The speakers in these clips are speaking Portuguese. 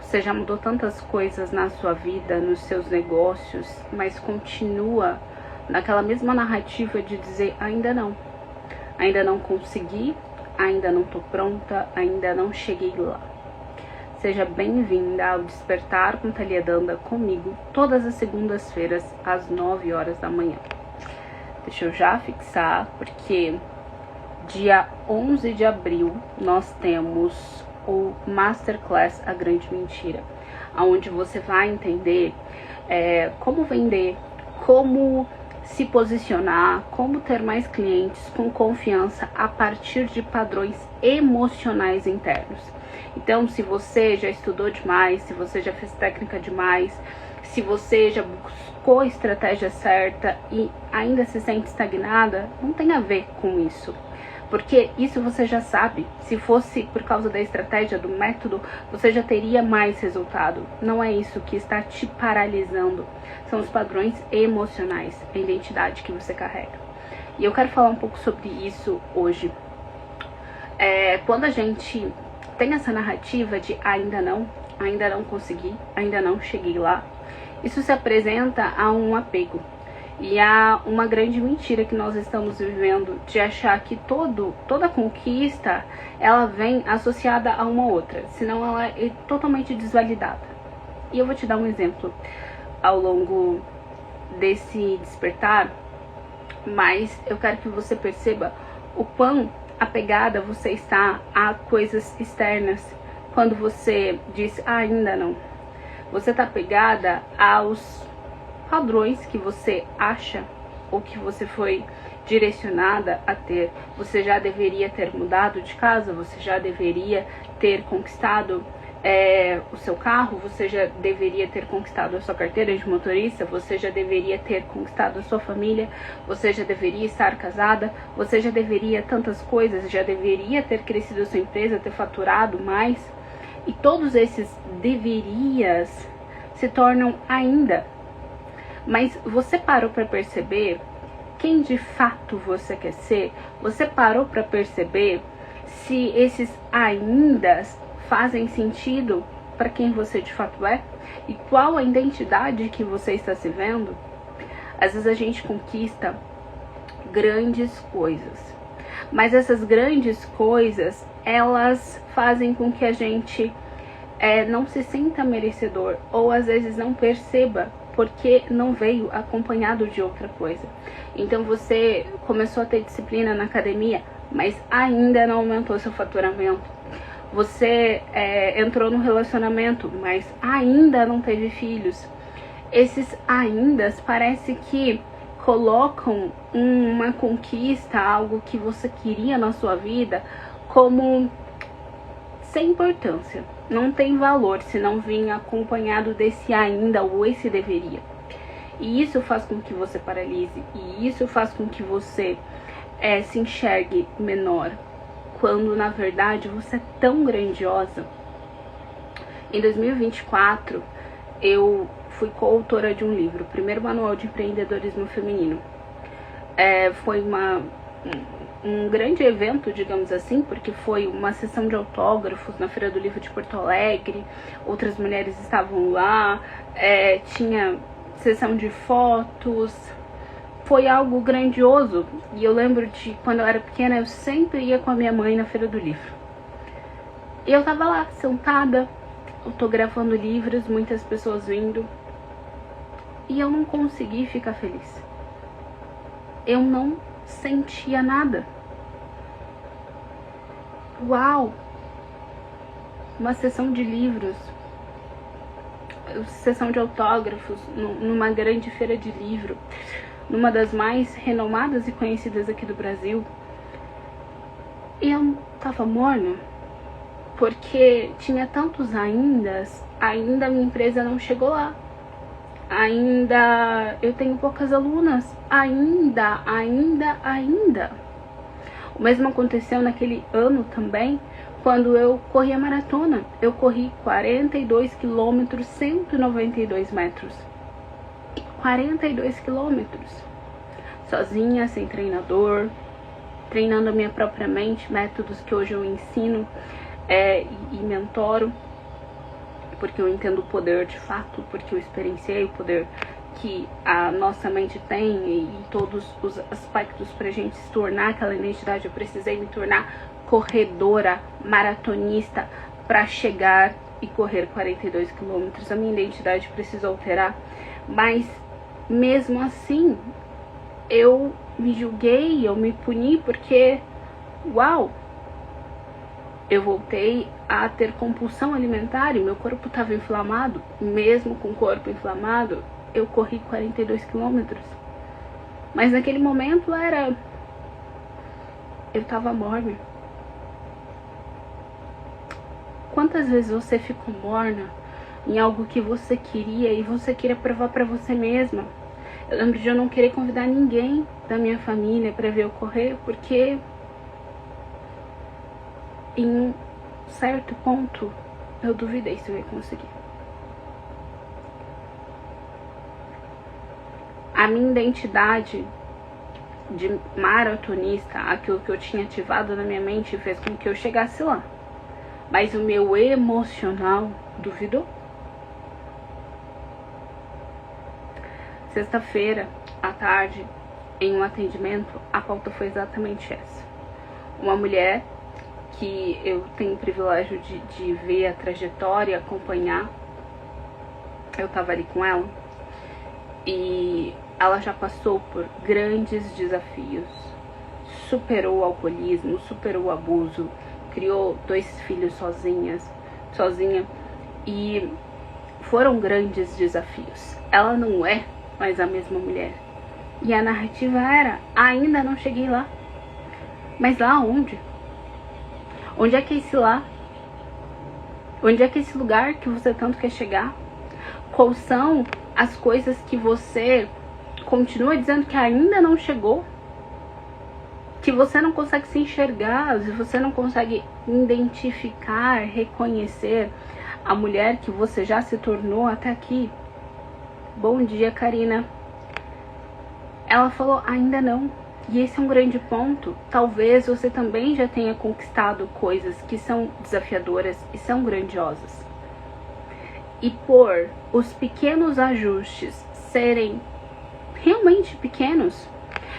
Você já mudou tantas coisas na sua vida, nos seus negócios, mas continua naquela mesma narrativa de dizer ainda não consegui, ainda não tô pronta, ainda não cheguei lá. Seja bem-vinda ao Despertar com Thalia Danda comigo, todas as segundas-feiras, às 9 horas da manhã. Deixa eu já fixar, porque dia 11 de abril nós temos o Masterclass A Grande Mentira, onde você vai entender como vender, como se posicionar, como ter mais clientes com confiança a partir de padrões emocionais internos. Então, se você já estudou demais, se você já fez técnica demais, se você já buscou a estratégia certa e ainda se sente estagnada, não tem a ver com isso. Porque isso você já sabe. Se fosse por causa da estratégia, do método, você já teria mais resultado. Não é isso que está te paralisando. São os padrões emocionais, a identidade que você carrega. E eu quero falar um pouco sobre isso hoje. Quando a gente tem essa narrativa de ainda não consegui, ainda não cheguei lá, isso se apresenta a um apego. E há uma grande mentira que nós estamos vivendo de achar que toda conquista ela vem associada a uma outra, senão ela é totalmente desvalidada. E eu vou te dar um exemplo ao longo desse despertar, mas eu quero que você perceba o quão apegada você está a coisas externas quando você diz ainda não. Você está apegada aos padrões que você acha ou que você foi direcionada a ter. Você já deveria ter mudado de casa, você já deveria ter conquistado o seu carro, você já deveria ter conquistado a sua carteira de motorista, você já deveria ter conquistado a sua família, você já deveria estar casada, você já deveria tantas coisas, já deveria ter crescido a sua empresa, ter faturado mais. E todos esses deverias se tornam ainda. Mas você parou para perceber quem de fato você quer ser? Você parou para perceber se esses aindas fazem sentido para quem você de fato é? E qual a identidade que você está se vendo? Às vezes a gente conquista grandes coisas, mas essas grandes coisas, elas fazem com que a gente não se sinta merecedor, ou às vezes não perceba, porque não veio acompanhado de outra coisa. Então você começou a ter disciplina na academia, mas ainda não aumentou seu faturamento. Você entrou no relacionamento, mas ainda não teve filhos. Esses aindas parece que colocam uma conquista, algo que você queria na sua vida, como sem importância. Não tem valor se não vir acompanhado desse ainda ou esse deveria. E isso faz com que você paralise. E isso faz com que você se enxergue menor, quando na verdade você é tão grandiosa. Em 2024, eu fui coautora de um livro, o primeiro manual de empreendedorismo feminino. Foi um grande evento, digamos assim, porque foi uma sessão de autógrafos na Feira do Livro de Porto Alegre, outras mulheres estavam lá, tinha sessão de fotos, foi algo grandioso. E eu lembro de quando eu era pequena, eu sempre ia com a minha mãe na Feira do Livro. E eu tava lá, sentada, autografando livros, muitas pessoas vindo, e eu não consegui ficar feliz. Eu não sentia nada. Uau! Uma sessão de livros, sessão de autógrafos, numa grande feira de livro, numa das mais renomadas e conhecidas aqui do Brasil. E eu tava morna, porque tinha tantos ainda a minha empresa não chegou lá. Ainda eu tenho poucas alunas, ainda. O mesmo aconteceu naquele ano também, quando eu corri a maratona. Eu corri 42 quilômetros, 192 metros. 42 quilômetros. Sozinha, sem treinador, treinando a minha própria mente, métodos que hoje eu ensino e mentoro. porque eu entendo o poder de fato, porque eu experienciei o poder que a nossa mente tem e todos os aspectos pra gente se tornar aquela identidade. Eu precisei me tornar corredora, maratonista para chegar e correr 42 quilômetros. A minha identidade precisou alterar, mas mesmo assim eu me julguei, eu me puni, porque uau, eu voltei a ter compulsão alimentar e meu corpo estava inflamado. Mesmo com o corpo inflamado, eu corri 42 quilômetros. Mas naquele momento eu tava morna. Quantas vezes você ficou morna em algo que você queria e você queria provar pra você mesma? Eu lembro de eu não querer convidar ninguém da minha família pra ver eu correr, porque em um certo ponto eu duvidei se eu ia conseguir. A minha identidade de maratonista, aquilo que eu tinha ativado na minha mente, fez com que eu chegasse lá. Mas o meu emocional duvidou. Sexta-feira, à tarde, em um atendimento, a pauta foi exatamente essa. Uma mulher que eu tenho o privilégio de ver a trajetória, acompanhar. Eu tava ali com ela. E ela já passou por grandes desafios. Superou o alcoolismo, superou o abuso, criou 2 filhos sozinha. E foram grandes desafios. Ela não é mais a mesma mulher. E a narrativa era, ainda não cheguei lá. Mas lá onde? Onde é que é esse lá? Onde é que é esse lugar que você tanto quer chegar? Quais são as coisas que você continua dizendo que ainda não chegou? Que você não consegue se enxergar, você não consegue identificar, reconhecer a mulher que você já se tornou até aqui? Bom dia, Karina. Ela falou, ainda não. E esse é um grande ponto. Talvez você também já tenha conquistado coisas que são desafiadoras e são grandiosas. E por os pequenos ajustes serem realmente pequenos,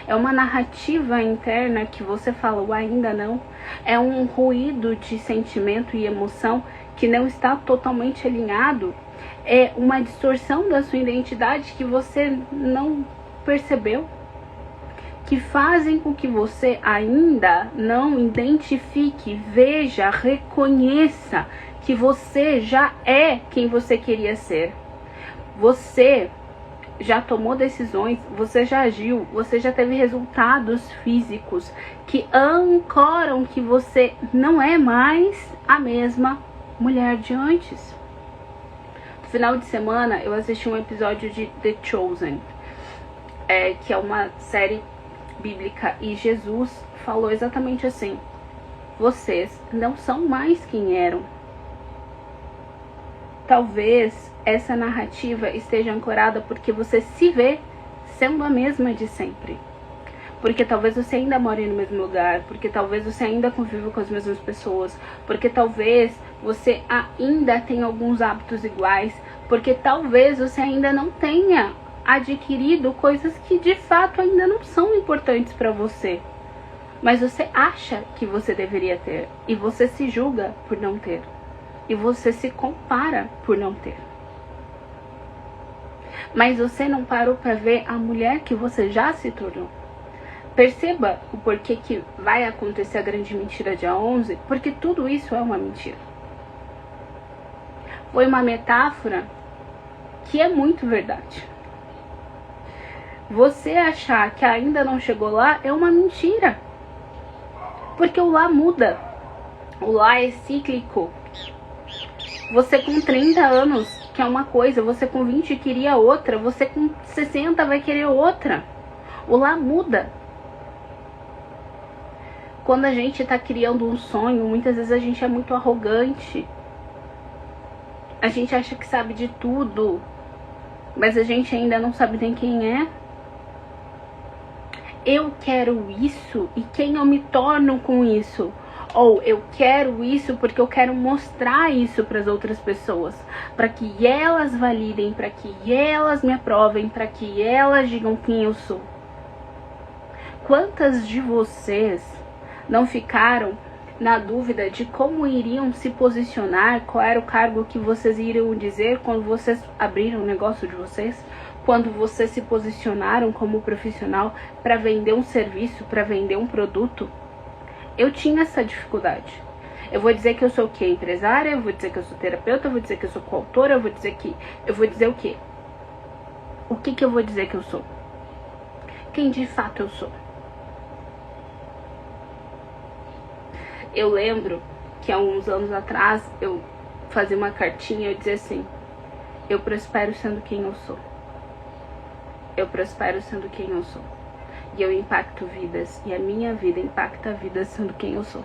é uma narrativa interna que você fala, o ainda não, é um ruído de sentimento e emoção que não está totalmente alinhado, é uma distorção da sua identidade que você não percebeu, que fazem com que você ainda não identifique, veja, reconheça que você já é quem você queria ser. Você já tomou decisões, você já agiu, você já teve resultados físicos que ancoram que você não é mais a mesma mulher de antes. No final de semana eu assisti um episódio de The Chosen, que é uma série bíblica, e Jesus falou exatamente assim: vocês não são mais quem eram. Talvez essa narrativa esteja ancorada porque você se vê sendo a mesma de sempre. Porque talvez você ainda more no mesmo lugar, porque talvez você ainda conviva com as mesmas pessoas, porque talvez você ainda tenha alguns hábitos iguais, porque talvez você ainda não tenha adquirido coisas que de fato ainda não são importantes para você, mas você acha que você deveria ter, e você se julga por não ter, e você se compara por não ter. Mas você não parou para ver a mulher que você já se tornou. Perceba o porquê que vai acontecer a grande mentira dia 11, porque tudo isso é uma mentira. Foi uma metáfora que é muito verdade. Você achar que ainda não chegou lá é uma mentira. Porque o lá muda. O lá é cíclico. Você com 30 anos quer uma coisa, você com 20 queria outra, você com 60 vai querer outra. O lá muda. Quando a gente tá criando um sonho, muitas vezes a gente é muito arrogante. A gente acha que sabe de tudo, mas a gente ainda não sabe nem quem é. Eu quero isso, e quem eu me torno com isso? Ou eu quero isso porque eu quero mostrar isso para as outras pessoas, para que elas validem, para que elas me aprovem, para que elas digam quem eu sou. Quantas de vocês não ficaram na dúvida de como iriam se posicionar, qual era o cargo que vocês iriam dizer quando vocês abriram o negócio de vocês? Quando vocês se posicionaram como profissional para vender um serviço, para vender um produto? Eu tinha essa dificuldade. Eu vou dizer que eu sou o quê? Empresária, eu vou dizer que eu sou terapeuta, eu vou dizer que eu sou coautora, eu vou dizer o quê? O que eu vou dizer que eu sou? Quem de fato eu sou? Eu lembro que há uns anos atrás eu fazia uma cartinha e eu dizia assim: eu prospero sendo quem eu sou. Eu prospero sendo quem eu sou. E eu impacto vidas. E a minha vida impacta vidas sendo quem eu sou.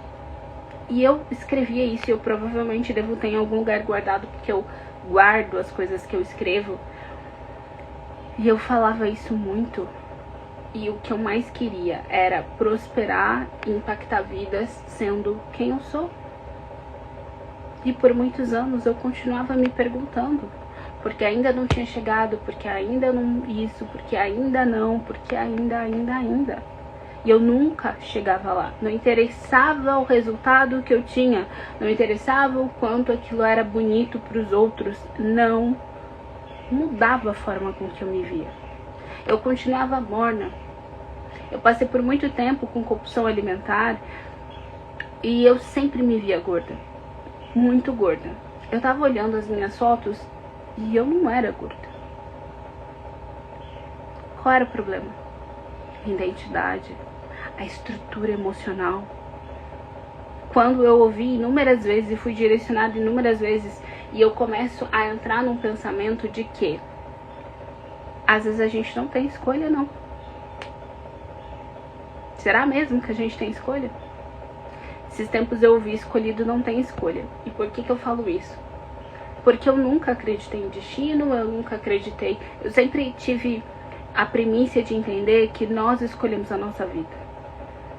E eu escrevia isso e eu provavelmente devo ter em algum lugar guardado, porque eu guardo as coisas que eu escrevo. E eu falava isso muito. E o que eu mais queria era prosperar e impactar vidas sendo quem eu sou. E por muitos anos eu continuava me perguntando, porque ainda não tinha chegado, porque ainda não isso, porque ainda não, porque ainda. E eu nunca chegava lá. Não interessava o resultado que eu tinha, não interessava o quanto aquilo era bonito para os outros, não mudava a forma com que eu me via. Eu continuava morna. Eu passei por muito tempo com compulsão alimentar e eu sempre me via gorda, muito gorda. Eu tava olhando as minhas fotos e eu não era gorda. Qual era o problema? A identidade, a estrutura emocional. Quando eu ouvi inúmeras vezes e fui direcionada inúmeras vezes e eu começo a entrar num pensamento de que às vezes a gente não tem escolha, não. Será mesmo que a gente tem escolha? Esses tempos eu ouvi: escolhido não tem escolha. E por que eu falo isso? Porque eu nunca acreditei em destino, eu nunca acreditei. Eu sempre tive a primícia de entender que nós escolhemos a nossa vida.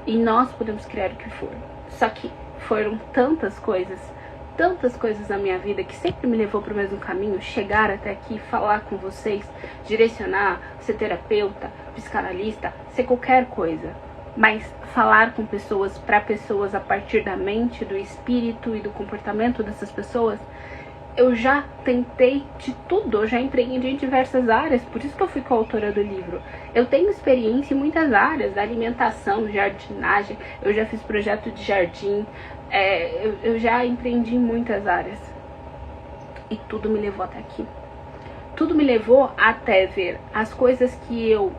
E nós podemos criar o que for. Só que foram tantas coisas na minha vida que sempre me levou para o mesmo caminho. Chegar até aqui, falar com vocês, direcionar, ser terapeuta, psicanalista, ser qualquer coisa. Mas falar com pessoas, para pessoas, a partir da mente, do espírito e do comportamento dessas pessoas, eu já tentei de tudo, eu já empreendi em diversas áreas, por isso que eu fui coautora do livro. Eu tenho experiência em muitas áreas, da alimentação, jardinagem, eu já fiz projeto de jardim, eu já empreendi em muitas áreas. E tudo me levou até aqui. Tudo me levou até ver as coisas que eu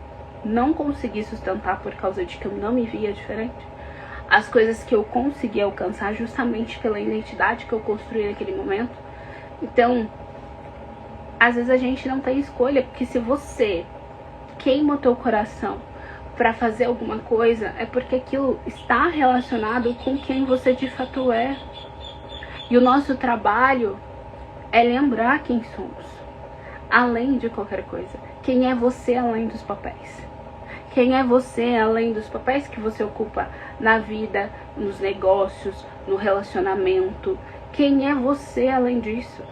não consegui sustentar por causa de que eu não me via diferente, as coisas que eu consegui alcançar justamente pela identidade que eu construí naquele momento. Então, às vezes a gente não tem escolha, porque se você queima o teu coração para fazer alguma coisa, é porque aquilo está relacionado com quem você de fato é. E o nosso trabalho é lembrar quem somos, além de qualquer coisa. Quem é você além dos papéis? Quem é você além dos papéis que você ocupa na vida, nos negócios, no relacionamento? Quem é você além disso?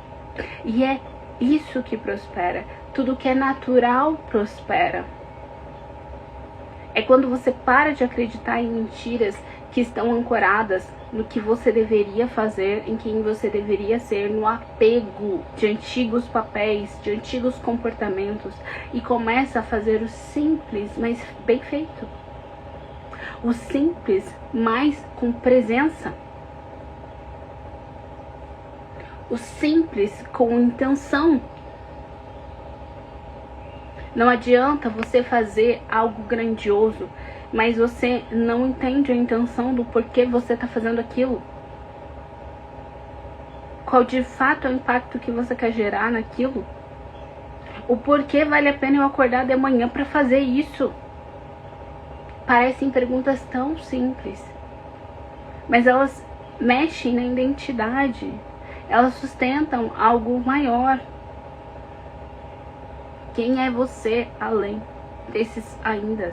E é isso que prospera. Tudo que é natural prospera. É quando você para de acreditar em mentiras que estão ancoradas no que você deveria fazer, em quem você deveria ser, no apego de antigos papéis, de antigos comportamentos, e começa a fazer o simples, mas bem feito. O simples, mas com presença. O simples com intenção. Não adianta você fazer algo grandioso, mas você não entende a intenção do porquê você está fazendo aquilo. Qual de fato é o impacto que você quer gerar naquilo? O porquê vale a pena eu acordar de manhã para fazer isso? Parecem perguntas tão simples, mas elas mexem na identidade. Elas sustentam algo maior. Quem é você além desses ainda?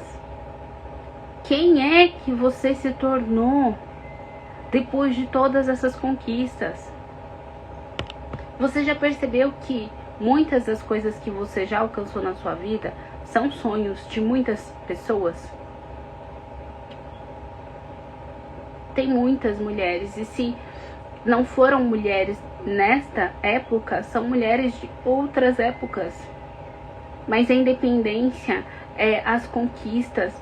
Quem é que você se tornou depois de todas essas conquistas? Você já percebeu que muitas das coisas que você já alcançou na sua vida são sonhos de muitas pessoas? Tem muitas mulheres, e se não foram mulheres nesta época, são mulheres de outras épocas. Mas a independência, as conquistas,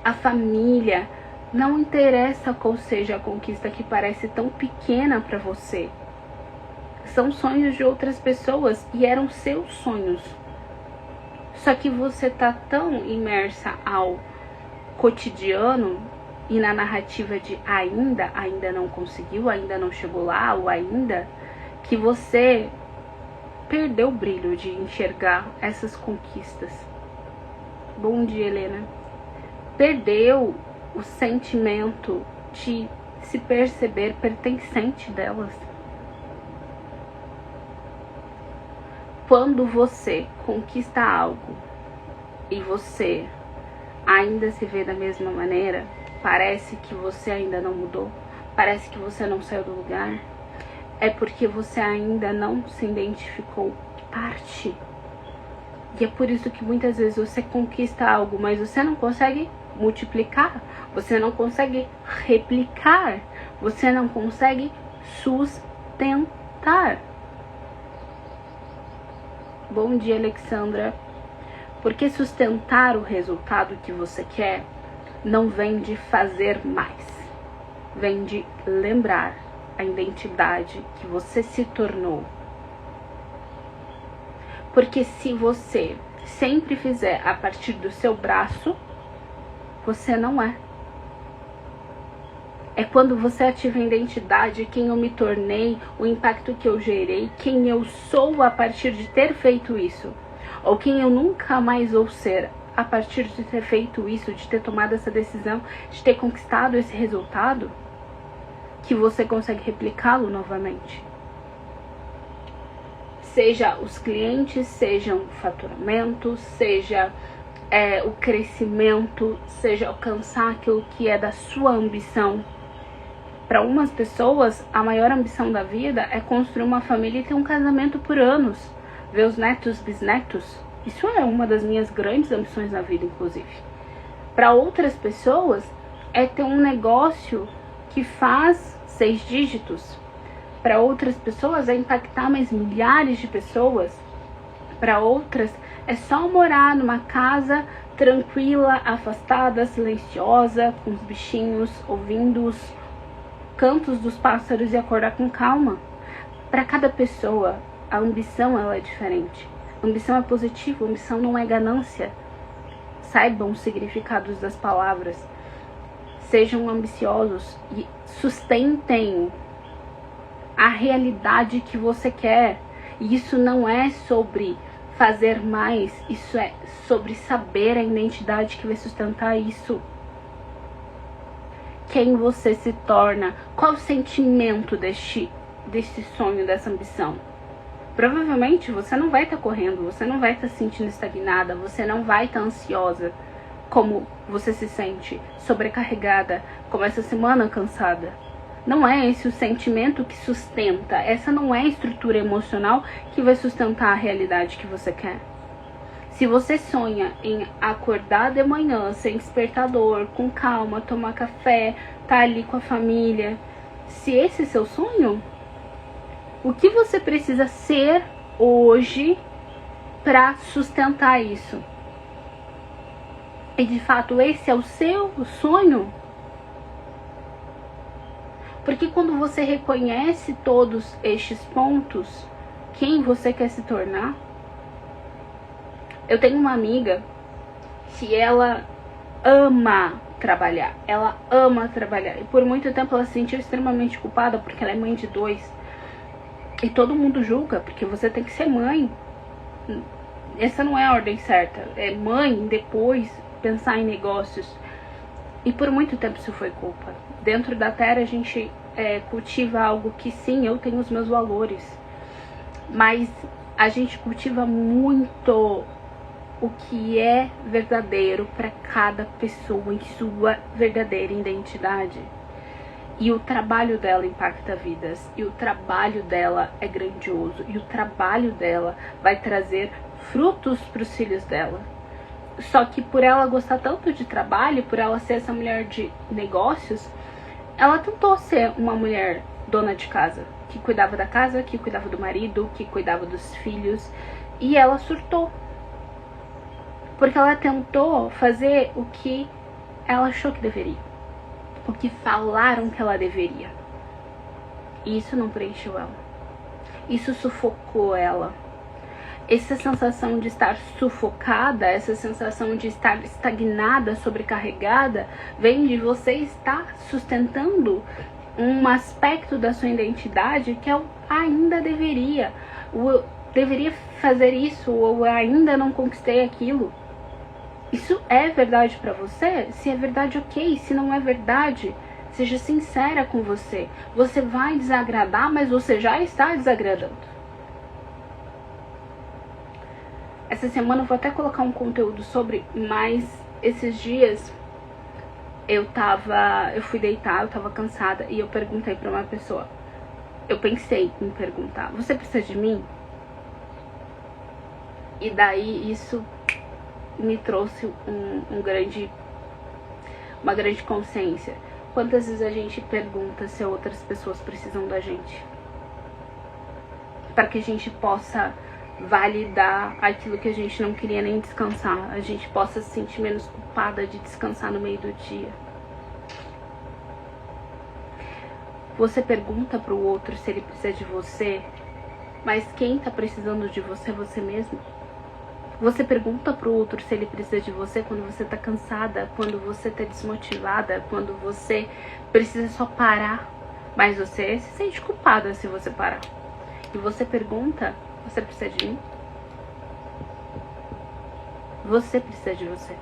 a família, não interessa qual seja a conquista que parece tão pequena para você. São sonhos de outras pessoas e eram seus sonhos. Só que você tá tão imersa ao cotidiano e na narrativa de ainda não conseguiu, ainda não chegou lá, ou ainda, que você perdeu o brilho de enxergar essas conquistas. Bom dia, Helena. Perdeu o sentimento de se perceber pertencente delas. Quando você conquista algo e você ainda se vê da mesma maneira, parece que você ainda não mudou, parece que você não saiu do lugar, é porque você ainda não se identificou parte. E é por isso que muitas vezes você conquista algo, mas você não consegue multiplicar, você não consegue replicar, você não consegue sustentar. Bom dia, Alexandra. Porque sustentar o resultado que você quer não vem de fazer mais, vem de lembrar a identidade que você se tornou. Porque se você sempre fizer a partir do seu braço, você não é. É quando você ativa a identidade, quem eu me tornei, o impacto que eu gerei, quem eu sou a partir de ter feito isso, ou quem eu nunca mais vou ser a partir de ter feito isso, de ter tomado essa decisão, de ter conquistado esse resultado, que você consegue replicá-lo novamente. Seja os clientes, seja o faturamento, seja o crescimento, seja alcançar aquilo que é da sua ambição. Para umas pessoas, a maior ambição da vida é construir uma família e ter um casamento por anos, ver os netos, bisnetos. Isso é uma das minhas grandes ambições na vida, inclusive. Para outras pessoas, é ter um negócio que faz 6 dígitos. Para outras pessoas, é impactar mais milhares de pessoas. Para outras, é só morar numa casa tranquila, afastada, silenciosa, com os bichinhos, ouvindo os cantos dos pássaros e acordar com calma. Para cada pessoa, a ambição ela é diferente. A ambição é positiva, a ambição não é ganância. Saibam os significados das palavras. Sejam ambiciosos e sustentem a realidade que você quer. E isso não é sobre fazer mais, isso é sobre saber a identidade que vai sustentar isso. Quem você se torna, qual o sentimento desse sonho, dessa ambição? Provavelmente você não vai estar correndo, você não vai estar se sentindo estagnada, você não vai estar ansiosa como você se sente, sobrecarregada, como essa semana cansada. Não é esse o sentimento que sustenta, essa não é a estrutura emocional que vai sustentar a realidade que você quer. Se você sonha em acordar de manhã sem despertador, com calma, tomar café, tá ali com a família, se esse é seu sonho, o que você precisa ser hoje para sustentar isso? E de fato esse é o seu sonho? Porque quando você reconhece todos estes pontos, quem você quer se tornar? Eu tenho uma amiga que ela ama trabalhar. Ela ama trabalhar. E por muito tempo ela se sentiu extremamente culpada porque ela é mãe de 2. E todo mundo julga, porque você tem que ser mãe. Essa não é a ordem certa. É mãe, depois pensar em negócios. E por muito tempo isso foi culpa. Dentro da Terra a gente cultiva algo que sim, eu tenho os meus valores. Mas a gente cultiva muito o que é verdadeiro para cada pessoa em sua verdadeira identidade. E o trabalho dela impacta vidas, e o trabalho dela é grandioso, e o trabalho dela vai trazer frutos para os filhos dela. Só que por ela gostar tanto de trabalho, por ela ser essa mulher de negócios, ela tentou ser uma mulher dona de casa, que cuidava da casa, que cuidava do marido, que cuidava dos filhos, e ela surtou. Porque ela tentou fazer o que ela achou que deveria, o que falaram que ela deveria. E isso não preencheu ela. Isso sufocou ela. Essa sensação de estar sufocada, essa sensação de estar estagnada, sobrecarregada, vem de você estar sustentando um aspecto da sua identidade que eu ainda deveria. Eu deveria fazer isso, ou eu ainda não conquistei aquilo. Isso é verdade pra você? Se é verdade, ok. Se não é verdade, seja sincera com você. Você vai desagradar, mas você já está desagradando. Essa semana eu vou até colocar um conteúdo sobre, mas esses dias eu fui deitar, eu tava cansada e eu perguntei pra uma pessoa. Eu pensei em perguntar: você precisa de mim? E daí isso me trouxe uma grande consciência. Quantas vezes a gente pergunta se outras pessoas precisam da gente, para que a gente possa validar aquilo que a gente não queria nem descansar, a gente possa se sentir menos culpada de descansar no meio do dia. Você pergunta pro outro se ele precisa de você, mas quem tá precisando de você é você mesmo. Você pergunta pro outro se ele precisa de você quando você tá cansada, quando você tá desmotivada, quando você precisa só parar. Mas você se sente culpada se você parar. E você pergunta: você precisa de mim? Você precisa de você.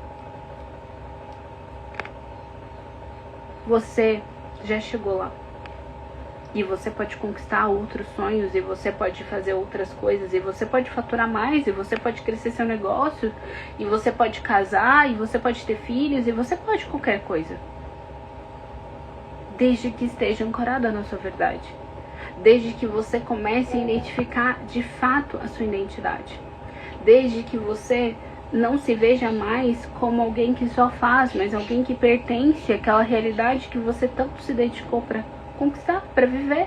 Você já chegou lá. E você pode conquistar outros sonhos, e você pode fazer outras coisas, e você pode faturar mais, e você pode crescer seu negócio, e você pode casar, e você pode ter filhos, e você pode qualquer coisa. Desde que esteja ancorada na sua verdade. Desde que você comece a identificar de fato a sua identidade. Desde que você não se veja mais como alguém que só faz, mas alguém que pertence àquela realidade que você tanto se dedicou para conquistar, para viver.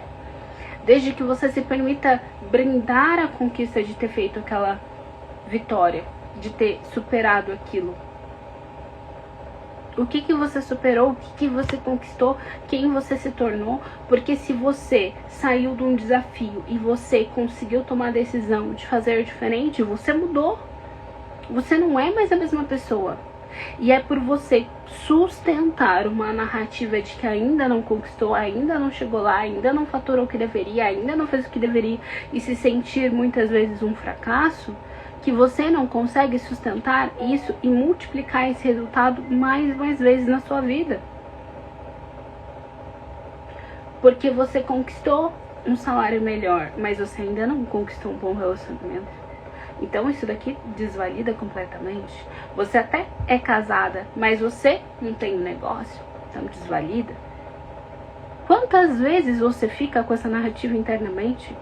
Desde que você se permita brindar a conquista de ter feito aquela vitória, de ter superado aquilo. O que você superou, o que você conquistou, quem você se tornou. Porque se você saiu de um desafio e você conseguiu tomar a decisão de fazer diferente, você mudou. Você não é mais a mesma pessoa. E é por você sustentar uma narrativa de que ainda não conquistou, ainda não chegou lá, ainda não faturou o que deveria, ainda não fez o que deveria, e se sentir muitas vezes um fracasso, que você não consegue sustentar isso e multiplicar esse resultado mais vezes na sua vida. Porque você conquistou um salário melhor, mas você ainda não conquistou um bom relacionamento. Então isso daqui desvalida completamente. Você até é casada, mas você não tem um negócio, então desvalida. Quantas vezes você fica com essa narrativa internamente?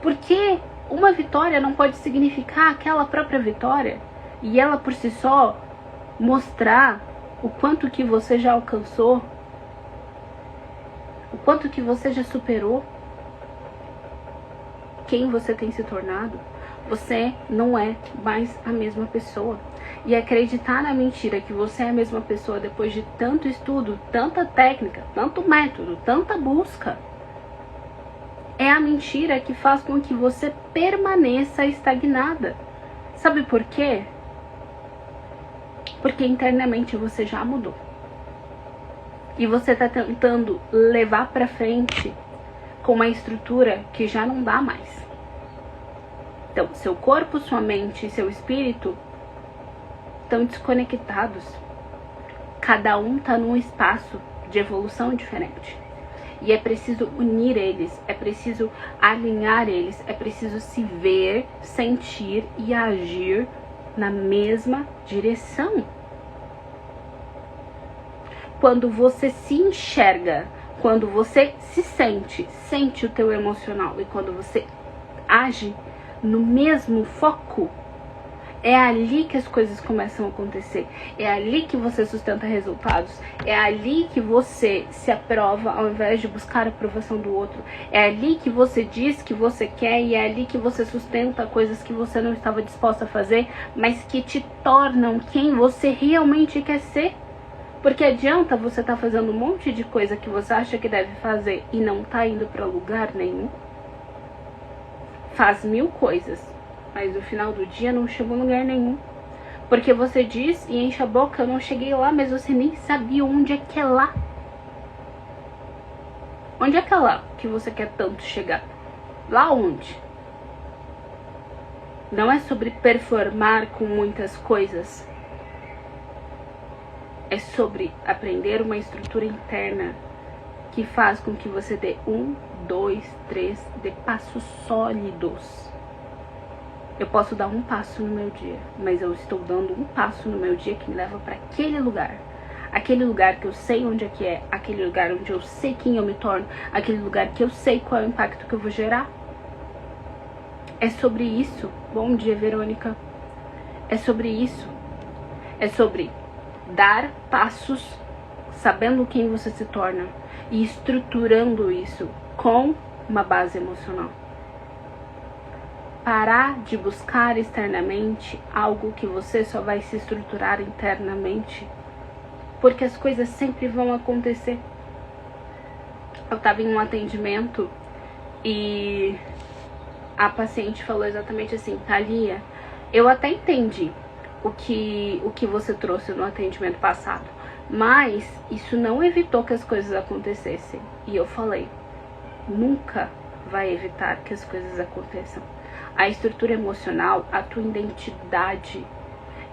Porque uma vitória não pode significar aquela própria vitória, e ela por si só mostrar o quanto que você já alcançou, o quanto que você já superou, quem você tem se tornado. Você não é mais a mesma pessoa. E acreditar na mentira que você é a mesma pessoa depois de tanto estudo, tanta técnica, tanto método, tanta busca, é a mentira que faz com que você permaneça estagnada. Sabe por quê? Porque internamente você já mudou. E você está tentando levar para frente com uma estrutura que já não dá mais. Então, seu corpo, sua mente e seu espírito estão desconectados. Cada um está num espaço de evolução diferente. E é preciso unir eles, é preciso alinhar eles, é preciso se ver, sentir e agir na mesma direção. Quando você se enxerga Quando você sente o teu emocional, e quando você age no mesmo foco, é ali que as coisas começam a acontecer. É ali que você sustenta resultados. É ali que você se aprova ao invés de buscar a aprovação do outro. É ali que você diz que você quer e é ali que você sustenta coisas que você não estava disposta a fazer, mas que te tornam quem você realmente quer ser. Porque adianta você estar fazendo um monte de coisa que você acha que deve fazer e não tá indo para lugar nenhum? Faz 1000 coisas, mas no final do dia não chegou em lugar nenhum. Porque você diz e enche a boca, eu não cheguei lá, mas você nem sabia onde é que é lá. Onde é que é lá que você quer tanto chegar? Lá onde? Não é sobre performar com muitas coisas. É sobre aprender uma estrutura interna que faz com que você dê 1, 2, 3, dê passos sólidos. Eu posso dar um passo no meu dia, mas eu estou dando um passo no meu dia que me leva para aquele lugar. Aquele lugar que eu sei onde é que é, aquele lugar onde eu sei quem eu me torno, aquele lugar que eu sei qual é o impacto que eu vou gerar. É sobre isso. Bom dia, Verônica. É sobre isso. É sobre dar passos sabendo quem você se torna e estruturando isso com uma base emocional. Parar de buscar externamente algo que você só vai se estruturar internamente, porque as coisas sempre vão acontecer. Eu estava em um atendimento e a paciente falou exatamente assim: Thalia, eu até entendi o que você trouxe no atendimento passado, mas isso não evitou que as coisas acontecessem. E eu falei: nunca vai evitar que as coisas aconteçam. A estrutura emocional, a tua identidade,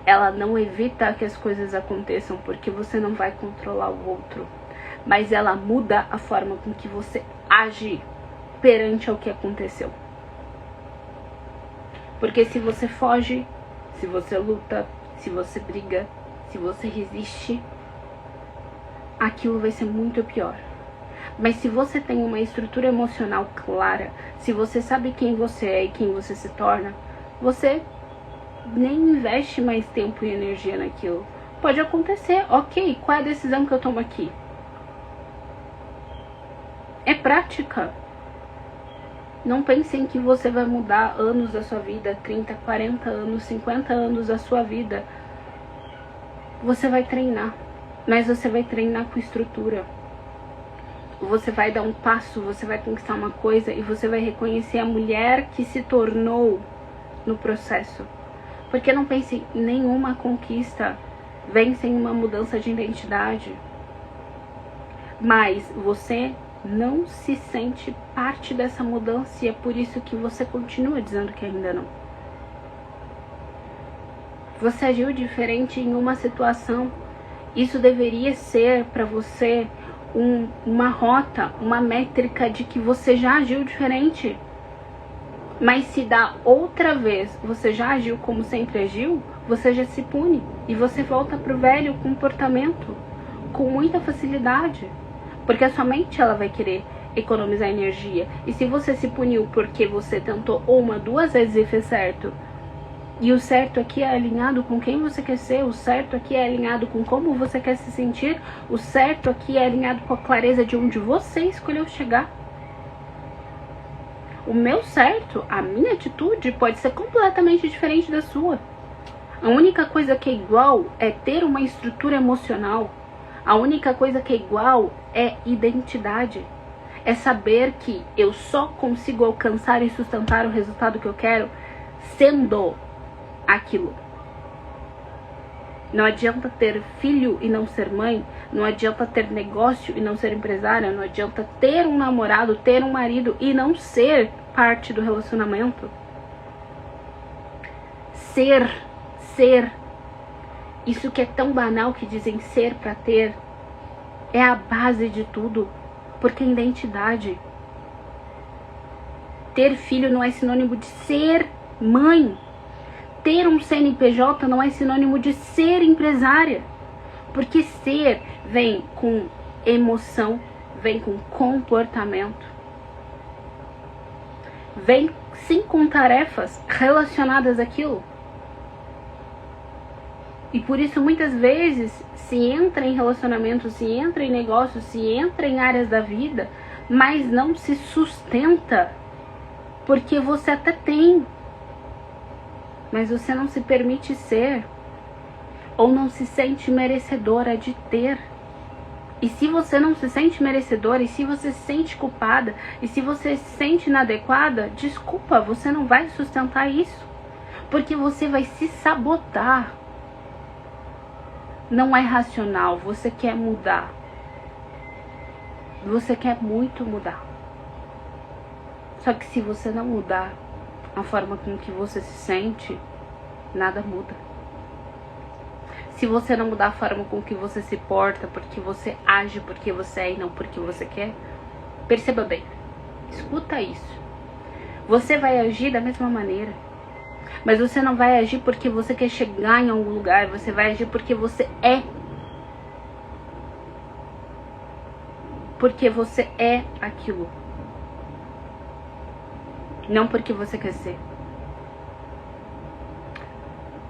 ela não evita que as coisas aconteçam, porque você não vai controlar o outro, mas ela muda a forma com que você age perante ao que aconteceu. Porque se você foge, se você luta, se você briga, se você resiste, aquilo vai ser muito pior. Mas se você tem uma estrutura emocional clara, se você sabe quem você é e quem você se torna, você nem investe mais tempo e energia naquilo. Pode acontecer, ok, qual é a decisão que eu tomo aqui? É prática. Não pensem que você vai mudar anos da sua vida, 30, 40 anos, 50 anos da sua vida. Você vai treinar, mas você vai treinar com estrutura. Você vai dar um passo, você vai conquistar uma coisa e você vai reconhecer a mulher que se tornou no processo. Porque não pense, nenhuma conquista vem sem uma mudança de identidade. Mas você não se sente parte dessa mudança e é por isso que você continua dizendo que ainda não. Você agiu diferente em uma situação. Isso deveria ser para você uma rota, uma métrica de que você já agiu diferente. Mas se da outra vez você já agiu como sempre agiu, você já se pune e você volta pro velho comportamento com muita facilidade. Porque a sua mente ela vai querer economizar energia. E se você se puniu porque você tentou 1, 2 vezes e fez certo, e o certo aqui é alinhado com quem você quer ser, o certo aqui é alinhado com como você quer se sentir, o certo aqui é alinhado com a clareza de onde você escolheu chegar. O meu certo, a minha atitude pode ser completamente diferente da sua. A única coisa que é igual é ter uma estrutura emocional. A única coisa que é igual é identidade. É saber que eu só consigo alcançar e sustentar o resultado que eu quero sendo aquilo. Não adianta ter filho e não ser mãe. Não adianta ter negócio e não ser empresária. Não adianta ter um namorado, ter um marido e não ser parte do relacionamento. Ser. Isso que é tão banal que dizem ser pra ter, é a base de tudo. Porque é identidade. Ter filho não é sinônimo de ser mãe. Ter um CNPJ não é sinônimo de ser empresária. Porque ser vem com emoção, vem com comportamento, vem sim com tarefas relacionadas àquilo. E por isso muitas vezes se entra em relacionamento, se entra em negócios, se entra em áreas da vida, mas não se sustenta, porque você até tem, mas você não se permite ser, ou não se sente merecedora de ter. E se você não se sente merecedora, e se você se sente culpada, e se você se sente inadequada, desculpa, você não vai sustentar isso, porque você vai se sabotar. Não é racional, você quer mudar. Você quer muito mudar. Só que se você não mudar a forma com que você se sente, nada muda. Se você não mudar a forma com que você se porta, porque você age porque você é e não porque você quer, perceba bem, escuta isso. Você vai agir da mesma maneira, mas você não vai agir porque você quer chegar em algum lugar, você vai agir porque você é. Porque você é aquilo. Não porque você quer ser.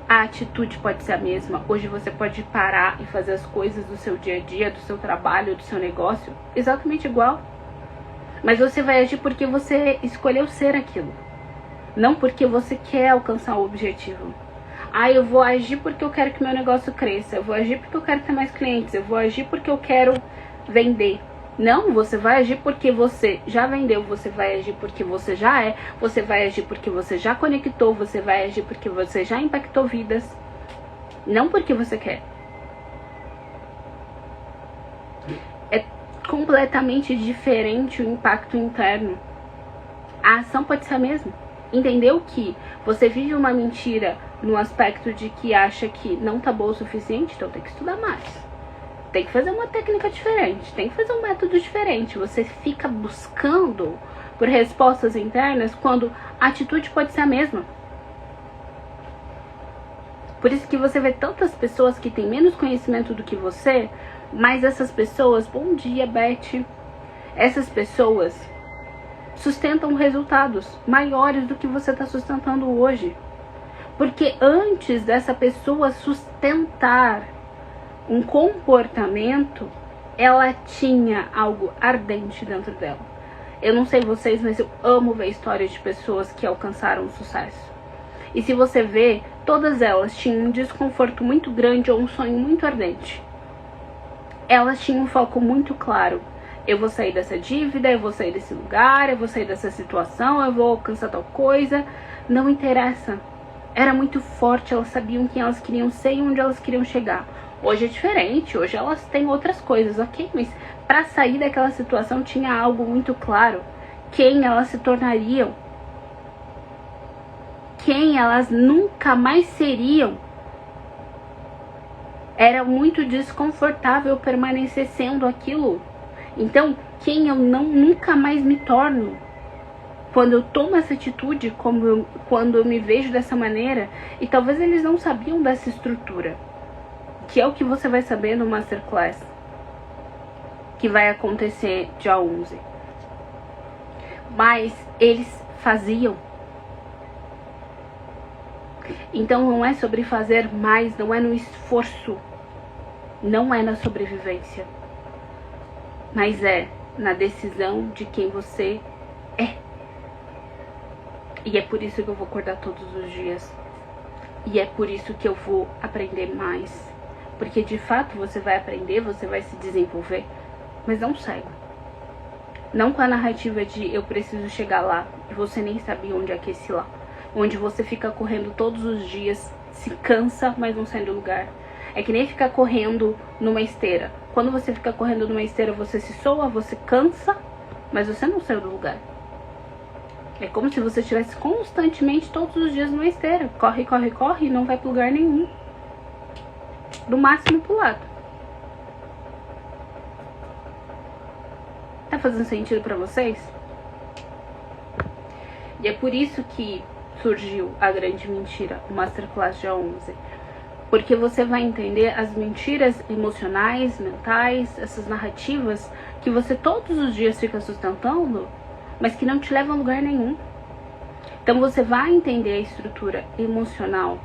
A atitude pode ser a mesma. Hoje você pode parar e fazer as coisas do seu dia a dia, do seu trabalho, do seu negócio, exatamente igual. Mas você vai agir porque você escolheu ser aquilo. Não porque você quer alcançar o objetivo. Eu vou agir porque eu quero que meu negócio cresça. Eu vou agir porque eu quero ter mais clientes. Eu vou agir porque eu quero vender. Não, você vai agir porque você já vendeu, você vai agir porque você já é, você vai agir porque você já conectou, você vai agir porque você já impactou vidas, não porque você quer. É completamente diferente o impacto interno. A ação pode ser a mesma. Entendeu que você vive uma mentira no aspecto de que acha que não tá boa o suficiente, então tem que estudar mais. Tem que fazer uma técnica diferente, tem que fazer um método diferente. Você fica buscando por respostas internas quando a atitude pode ser a mesma. Por isso que você vê tantas pessoas que têm menos conhecimento do que você, mas essas pessoas, bom dia, Beth, essas pessoas sustentam resultados maiores do que você está sustentando hoje. Porque antes dessa pessoa sustentar um comportamento, ela tinha algo ardente dentro dela. Eu não sei vocês, mas eu amo ver histórias de pessoas que alcançaram sucesso. E se você vê, todas elas tinham um desconforto muito grande ou um sonho muito ardente. Elas tinham um foco muito claro. Eu vou sair dessa dívida, eu vou sair desse lugar, eu vou sair dessa situação, eu vou alcançar tal coisa. Não interessa. Era muito forte, elas sabiam quem elas queriam ser e onde elas queriam chegar. Hoje é diferente, hoje elas têm outras coisas, ok? Mas para sair daquela situação tinha algo muito claro. Quem elas se tornariam. Quem elas nunca mais seriam. Era muito desconfortável permanecer sendo aquilo. Então, quem eu nunca mais me torno. Quando eu tomo essa atitude, quando eu me vejo dessa maneira, e talvez eles não sabiam dessa estrutura. Que é o que você vai saber no Masterclass, que vai acontecer dia 11. Mas eles faziam. Então não é sobre fazer mais, não é no esforço, não é na sobrevivência, mas é na decisão de quem você é. E é por isso que eu vou acordar todos os dias. E é por isso que eu vou aprender mais. Porque de fato você vai aprender, você vai se desenvolver, mas não cego. Não com a narrativa de eu preciso chegar lá e você nem sabia onde é que é esse lá. Onde você fica correndo todos os dias, se cansa, mas não sai do lugar. É que nem ficar correndo numa esteira. Quando você fica correndo numa esteira, você se soa, você cansa, mas você não saiu do lugar. É como se você estivesse constantemente todos os dias numa esteira. Corre, corre, corre e não vai para lugar nenhum. Do máximo pro lado. Tá fazendo sentido pra vocês? E é por isso que surgiu a grande mentira, o Masterclass dia 11. Porque você vai entender as mentiras emocionais, mentais, essas narrativas que você todos os dias fica sustentando, mas que não te levam a lugar nenhum. Então você vai entender a estrutura emocional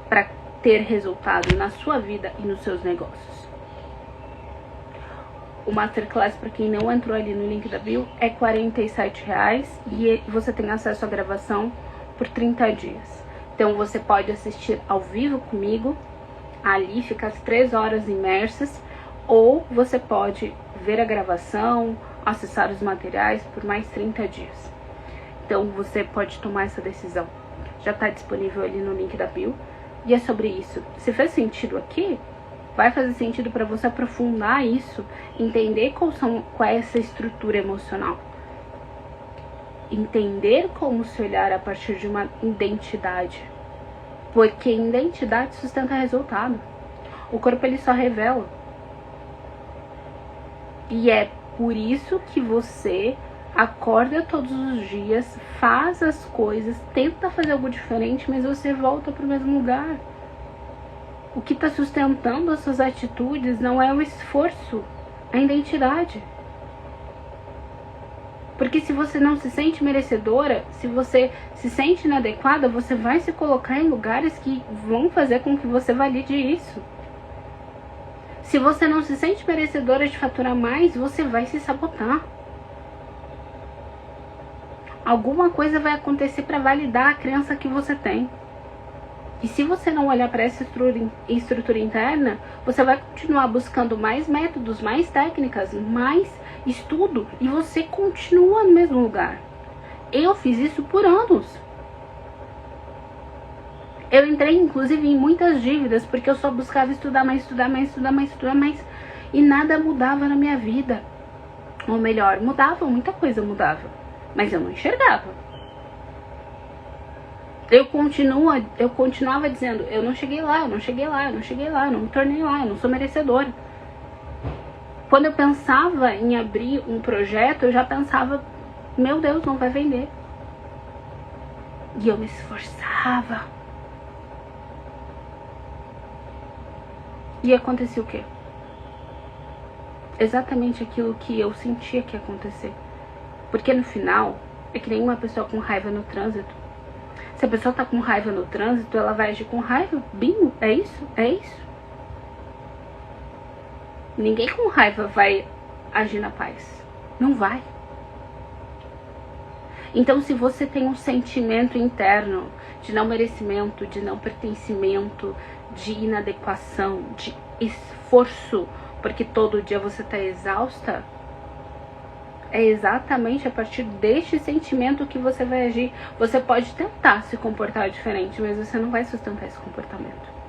para ter resultado na sua vida e nos seus negócios. O Masterclass, para quem não entrou ali no link da bio, é R$ 47,00 e você tem acesso à gravação por 30 dias. Então você pode assistir ao vivo comigo, ali fica as 3 horas imersas, ou você pode ver a gravação, acessar os materiais por mais 30 dias. Então você pode tomar essa decisão. Já está disponível ali no link da bio. E é sobre isso. Se fez sentido aqui, vai fazer sentido para você aprofundar isso, entender qual é essa estrutura emocional. Entender como se olhar a partir de uma identidade. Porque identidade sustenta resultado. O corpo ele só revela. E é por isso que você acorda todos os dias, faz as coisas, tenta fazer algo diferente, mas você volta para o mesmo lugar. O que está sustentando as suas atitudes não é o esforço, é a identidade. Porque se você não se sente merecedora, se você se sente inadequada, você vai se colocar em lugares que vão fazer com que você valide isso. Se você não se sente merecedora de faturar mais, você vai se sabotar. Alguma coisa vai acontecer para validar a crença que você tem. E se você não olhar para essa estrutura interna, você vai continuar buscando mais métodos, mais técnicas, mais estudo, e você continua no mesmo lugar. Eu fiz isso por anos. Eu entrei, inclusive, em muitas dívidas, porque eu só buscava estudar mais, e nada mudava na minha vida. Ou melhor, mudava, muita coisa mudava, mas eu não enxergava. Eu continuava dizendo, eu não cheguei lá, eu não me tornei lá, eu não sou merecedora. Quando eu pensava em abrir um projeto, eu já pensava, meu Deus, não vai vender. E eu me esforçava. E acontecia o quê? Exatamente aquilo que eu sentia que ia acontecer. Porque no final, é que nem uma pessoa com raiva no trânsito. Se a pessoa tá com raiva no trânsito, ela vai agir com raiva. Bingo, é isso, é isso. Ninguém com raiva vai agir na paz. Não vai. Então, se você tem um sentimento interno de não merecimento, de não pertencimento, de inadequação, de esforço, porque todo dia você tá exausta, é exatamente a partir deste sentimento que você vai agir. Você pode tentar se comportar diferente, mas você não vai sustentar esse comportamento.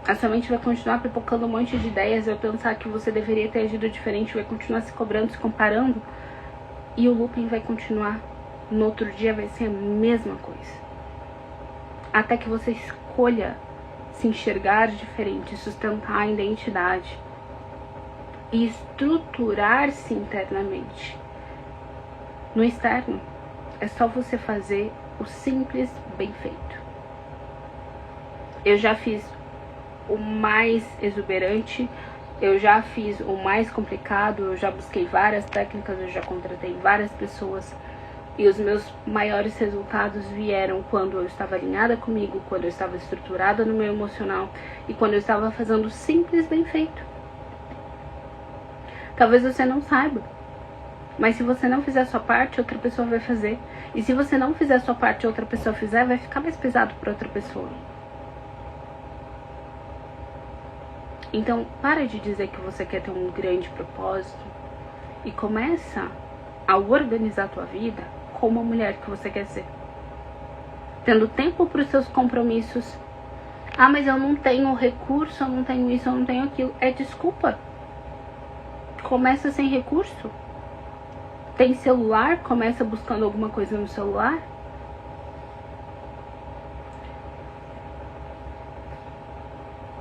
A sua mente vai continuar pipocando um monte de ideias, vai pensar que você deveria ter agido diferente, vai continuar se cobrando, se comparando, e o looping vai continuar. No outro dia vai ser a mesma coisa. Até que você escolha se enxergar diferente, sustentar a identidade e estruturar-se internamente. No externo, é só você fazer o simples bem feito. Eu já fiz o mais exuberante, eu já fiz o mais complicado, eu já busquei várias técnicas, eu já contratei várias pessoas, e os meus maiores resultados vieram quando eu estava alinhada comigo, quando eu estava estruturada no meu emocional e quando eu estava fazendo o simples bem feito. Talvez você não saiba, mas se você não fizer a sua parte, outra pessoa vai fazer. E se você não fizer a sua parte e outra pessoa fizer, vai ficar mais pesado para outra pessoa. Então, para de dizer que você quer ter um grande propósito e começa a organizar a tua vida como a mulher que você quer ser. Tendo tempo para os seus compromissos. Ah, mas eu não tenho recurso, eu não tenho isso, eu não tenho aquilo. É desculpa. Começa sem recurso. Tem celular, começa buscando alguma coisa no celular.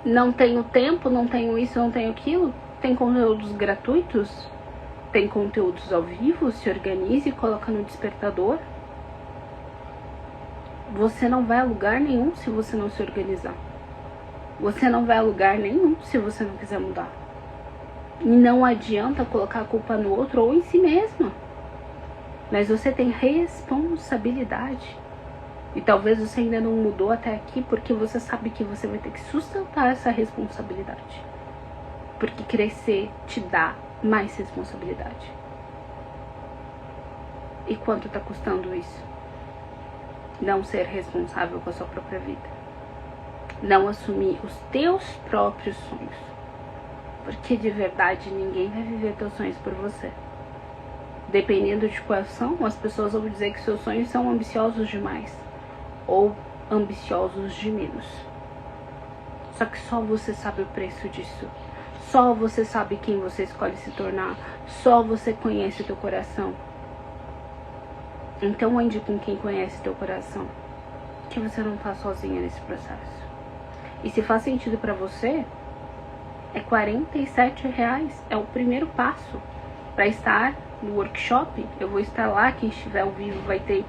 Não tenho tempo, não tenho isso, não tenho aquilo. Tem conteúdos gratuitos, tem conteúdos ao vivo, se organize e coloca no despertador. Você não vai a lugar nenhum se você não se organizar. Você não vai a lugar nenhum se você não quiser mudar. E não adianta colocar a culpa no outro ou em si mesma. Mas você tem responsabilidade. E talvez você ainda não mudou até aqui porque você sabe que você vai ter que sustentar essa responsabilidade. Porque crescer te dá mais responsabilidade. E quanto tá custando isso? Não ser responsável com a sua própria vida. Não assumir os teus próprios sonhos. Porque de verdade ninguém vai viver teus sonhos por você. Dependendo de quais são, as pessoas vão dizer que seus sonhos são ambiciosos demais. Ou ambiciosos de menos. Só que só você sabe o preço disso. Só você sabe quem você escolhe se tornar. Só você conhece o teu coração. Então ande com quem conhece teu coração. Que você não tá sozinha nesse processo. E se faz sentido pra você, é R$47. É o primeiro passo para estar no workshop. Eu vou estar lá, quem estiver ao vivo vai ter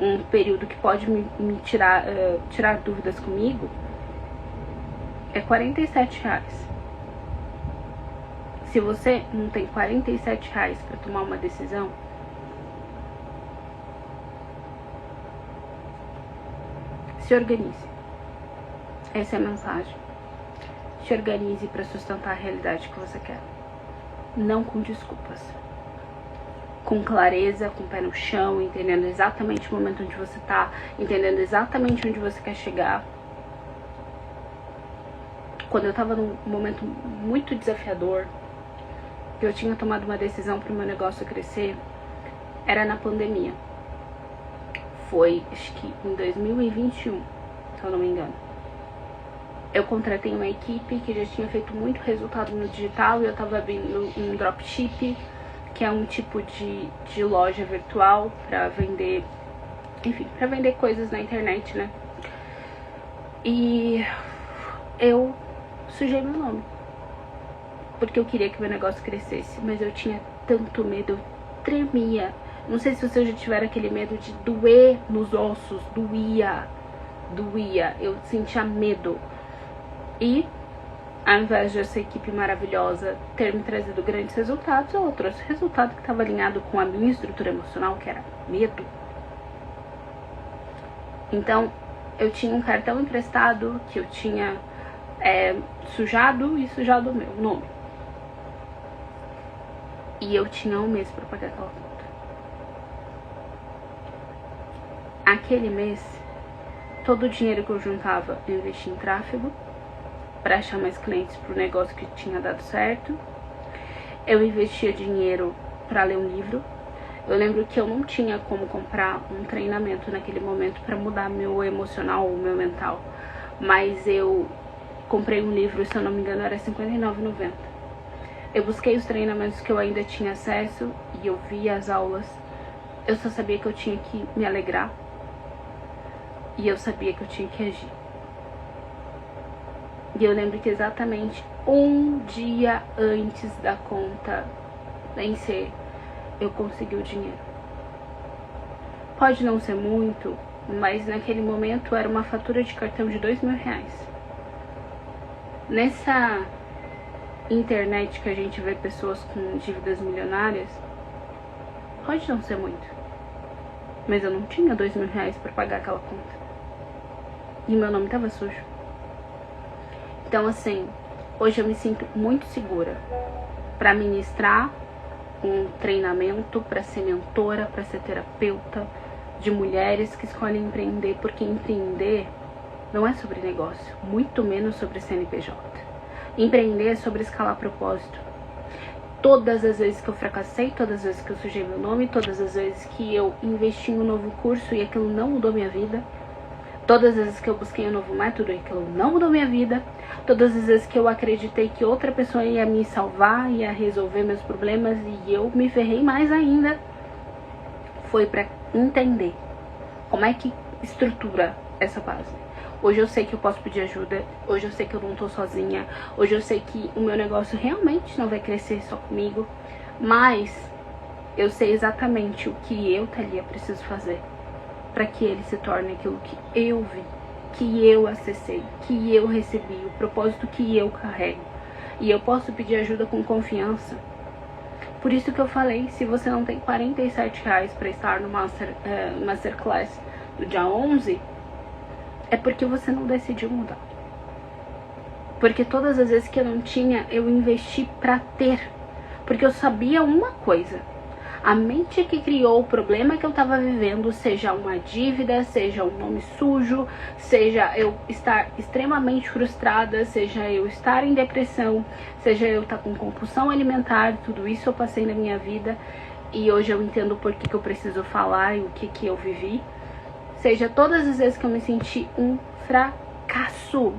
um período que pode me tirar dúvidas comigo. É R$47. Se você não tem R$47 para tomar uma decisão, se organize. Essa é a mensagem. Se organize para sustentar a realidade que você quer. Não com desculpas. Com clareza, com o pé no chão, entendendo exatamente o momento onde você tá, entendendo exatamente onde você quer chegar. Quando eu tava num momento muito desafiador, que eu tinha tomado uma decisão para o meu negócio crescer, era na pandemia. Foi, acho que em 2021, se eu não me engano. Eu contratei uma equipe que já tinha feito muito resultado no digital e eu tava abrindo um dropship, que é um tipo de loja virtual para vender, enfim, para vender coisas na internet, né? E eu sujei meu nome, porque eu queria que meu negócio crescesse, mas eu tinha tanto medo, eu tremia. Não sei se vocês já tiveram aquele medo de doer nos ossos, doía, eu sentia medo. E, ao invés de essa equipe maravilhosa ter me trazido grandes resultados, eu trouxe resultado que estava alinhado com a minha estrutura emocional, que era medo. Então, eu tinha um cartão emprestado que eu tinha sujado o meu nome. E eu tinha um mês para pagar aquela conta. Aquele mês, todo o dinheiro que eu juntava, eu investi em tráfego, para achar mais clientes para o negócio que tinha dado certo. Eu investia dinheiro para ler um livro. Eu lembro que eu não tinha como comprar um treinamento naquele momento para mudar meu emocional ou meu mental. Mas eu comprei um livro, se eu não me engano, era R$59,90. Eu busquei os treinamentos que eu ainda tinha acesso e eu vi as aulas. Eu só sabia que eu tinha que me alegrar. E eu sabia que eu tinha que agir. E eu lembro que exatamente um dia antes da conta vencer, eu consegui o dinheiro. Pode não ser muito, mas naquele momento era uma fatura de cartão de R$2.000. Nessa internet que a gente vê pessoas com dívidas milionárias, pode não ser muito, mas eu não tinha R$2.000 para pagar aquela conta. E meu nome estava sujo. Então, assim, hoje eu me sinto muito segura para ministrar um treinamento, para ser mentora, para ser terapeuta de mulheres que escolhem empreender, porque empreender não é sobre negócio, muito menos sobre CNPJ. Empreender é sobre escalar propósito. Todas as vezes que eu fracassei, todas as vezes que eu sujei meu nome, todas as vezes que eu investi em um novo curso e aquilo não mudou minha vida, todas as vezes que eu busquei um novo método e aquilo não mudou minha vida, todas as vezes que eu acreditei que outra pessoa ia me salvar, ia resolver meus problemas e eu me ferrei mais ainda, foi para entender como é que estrutura essa base. Hoje eu sei que eu posso pedir ajuda, hoje eu sei que eu não tô sozinha, hoje eu sei que o meu negócio realmente não vai crescer só comigo, mas eu sei exatamente o que eu, Thalia, preciso fazer para que ele se torne aquilo que eu vi, que eu acessei, que eu recebi, o propósito que eu carrego. E eu posso pedir ajuda com confiança. Por isso que eu falei, se você não tem R$47 para estar no Masterclass do dia 11, é porque você não decidiu mudar. Porque todas as vezes que eu não tinha, eu investi para ter. Porque eu sabia uma coisa: a mente que criou o problema que eu estava vivendo, seja uma dívida, seja um nome sujo, seja eu estar extremamente frustrada, seja eu estar em depressão, seja eu estar com compulsão alimentar, tudo isso eu passei na minha vida e hoje eu entendo por que eu preciso falar e o que eu vivi. Seja todas as vezes que eu me senti um fracasso,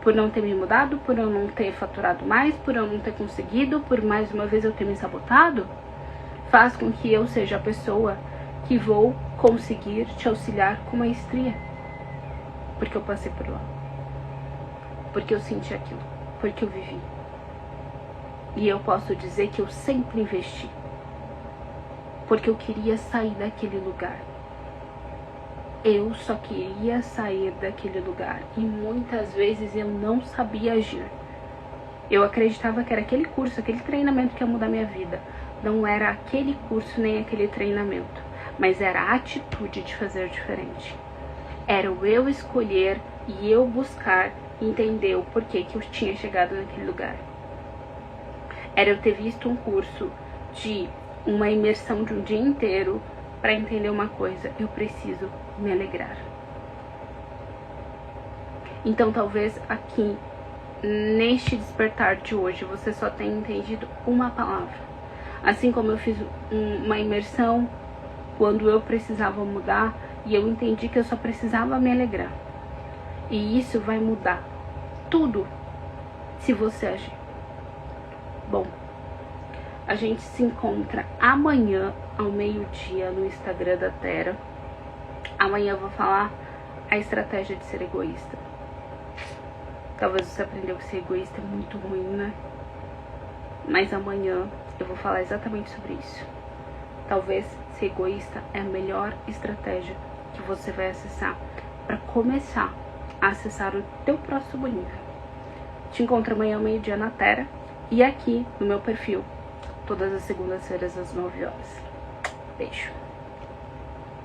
por não ter me mudado, por eu não ter faturado mais, por eu não ter conseguido, por mais uma vez eu ter me sabotado, faz com que eu seja a pessoa que vou conseguir te auxiliar com maestria. Porque eu passei por lá. Porque eu senti aquilo. Porque eu vivi. E eu posso dizer que eu sempre investi. Porque eu queria sair daquele lugar. Eu só queria sair daquele lugar. E muitas vezes eu não sabia agir. Eu acreditava que era aquele curso, aquele treinamento que ia mudar minha vida. Não era aquele curso nem aquele treinamento, mas era a atitude de fazer diferente. Era o eu escolher e eu buscar entender o porquê que eu tinha chegado naquele lugar. Era eu ter visto um curso de uma imersão de um dia inteiro para entender uma coisa: eu preciso me alegrar. Então talvez aqui, neste despertar de hoje, você só tenha entendido uma palavra. Assim como eu fiz uma imersão quando eu precisava mudar e eu entendi que eu só precisava me alegrar. E isso vai mudar tudo se você agir. Bom, a gente se encontra amanhã ao meio-dia no Instagram da Terra. Amanhã eu vou falar a estratégia de ser egoísta. Talvez você aprendeu que ser egoísta é muito ruim, né? Mas amanhã eu vou falar exatamente sobre isso. Talvez ser egoísta é a melhor estratégia que você vai acessar para começar a acessar o teu próximo nível. Te encontro amanhã ao meio-dia na Terra e aqui no meu perfil, todas as segundas-feiras às 9 horas. Beijo.